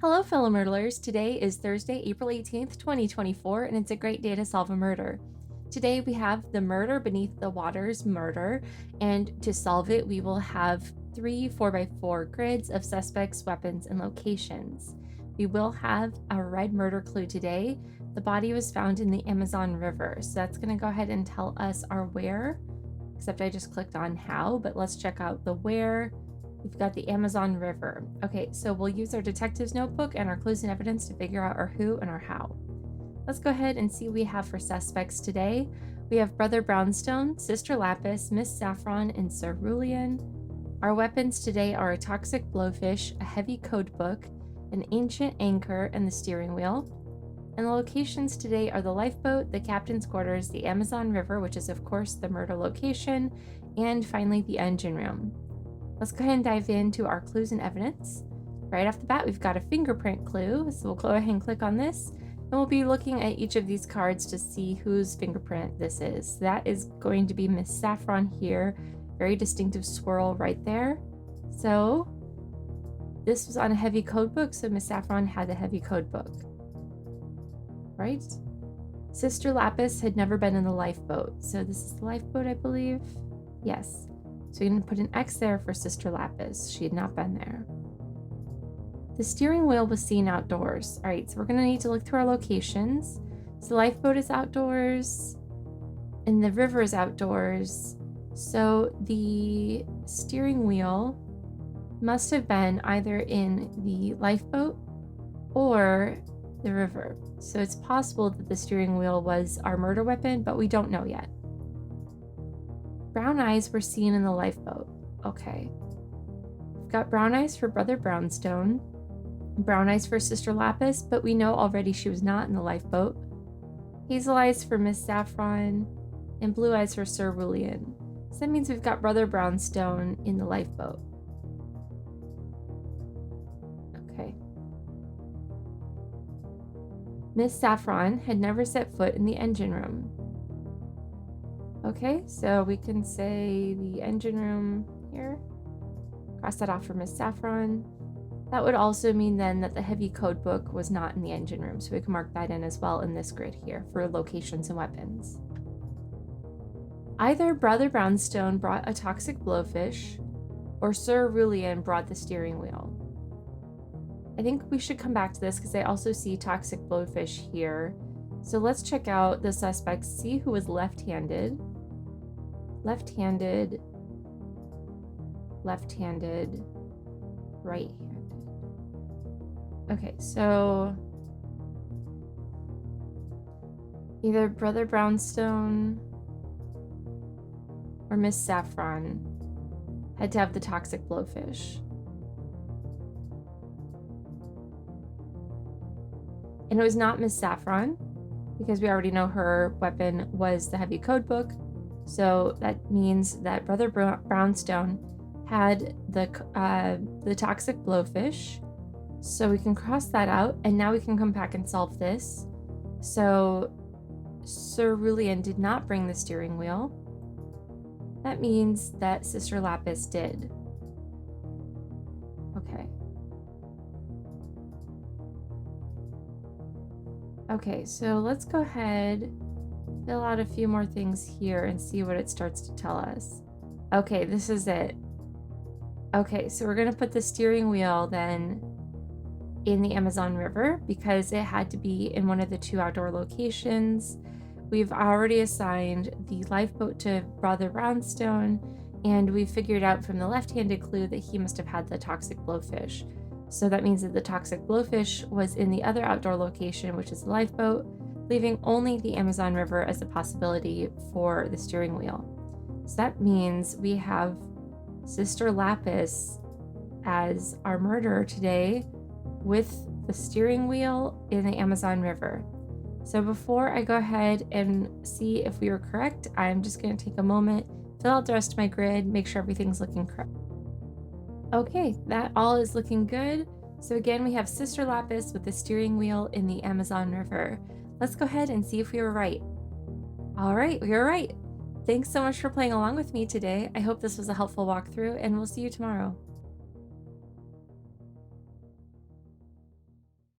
Hello, fellow murderers. Today is Thursday, April 18th, 2024, and it's a great day to solve a murder. Today we have the murder beneath the waters murder, and to solve it, we will have three 4x4 grids of suspects, weapons, and locations. We will have a red murder clue today. The body was found in the Amazon River, so that's going to go ahead and tell us our where, except I just clicked on how, but let's check out the where. We've got the Amazon River. Okay, so we'll use our detective's notebook and our clues and evidence to figure out our who and our how. Let's go ahead and see what we have for suspects today. We have Brother Brownstone, Sister Lapis, Miss Saffron, and Cerulean. Our weapons today are a toxic blowfish, a heavy code book, an ancient anchor, and the steering wheel. And the locations today are the lifeboat, the captain's quarters, the Amazon River, which is of course the murder location, and finally the engine room. Let's go ahead and dive into our clues and evidence. Right off the bat, we've got a fingerprint clue, so we'll go ahead and click on this, and we'll be looking at each of these cards to see whose fingerprint this is. That is going to be Miss Saffron here, very distinctive swirl right there. So this was on a heavy code book, so Miss Saffron had a heavy code book, right? Sister Lapis had never been in the lifeboat, so this is the lifeboat, I believe. Yes. So we're going to put an X there for Sister Lapis. She had not been there. The steering wheel was seen outdoors. All right, so we're going to need to look through our locations. So the lifeboat is outdoors and the river is outdoors. So the steering wheel must have been either in the lifeboat or the river. So it's possible that the steering wheel was our murder weapon, but we don't know yet. Brown eyes were seen in the lifeboat. Okay. We've got brown eyes for Brother Brownstone, brown eyes for Sister Lapis, but we know already she was not in the lifeboat. Hazel eyes for Miss Saffron, and blue eyes for Cerulean. So that means we've got Brother Brownstone in the lifeboat. Okay. Miss Saffron had never set foot in the engine room. Okay, so we can say the engine room here. Cross that off for Miss Saffron. That would also mean then that the heavy code book was not in the engine room, so we can mark that in as well in this grid here for locations and weapons. Either Brother Brownstone brought a toxic blowfish, or Cerulean brought the steering wheel. I think we should come back to this because I also see toxic blowfish here. So let's check out the suspects, see who was left-handed, left-handed, left-handed, right-handed. Okay, so either Brother Brownstone or Miss Saffron had to have the toxic blowfish. And it was not Miss Saffron, because we already know her weapon was the heavy code book. So that means that Brother Brownstone had the toxic blowfish. So we can cross that out, and now we can come back and solve this. So Cerulean did not bring the steering wheel. That means that Sister Lapis did. Okay. Okay, so let's go ahead, fill out a few more things here and see what it starts to tell us. Okay, this is it. Okay, so we're gonna put the steering wheel then in the Amazon River because it had to be in one of the two outdoor locations. We've already assigned the lifeboat to Brother Brownstone, and we figured out from the left-handed clue that he must have had the toxic blowfish. So that means that the toxic blowfish was in the other outdoor location, which is the lifeboat, leaving only the Amazon River as a possibility for the steering wheel. So that means we have Sister Lapis as our murderer today with the steering wheel in the Amazon River. So before I go ahead and see if we were correct, I'm just going to take a moment, fill out the rest of my grid, make sure everything's looking correct. Okay, that all is looking good. So again, we have Sister Lapis with the steering wheel in the Amazon River. Let's go ahead and see if we were right. All right, we were right. Thanks so much for playing along with me today. I hope this was a helpful walkthrough, and we'll see you tomorrow.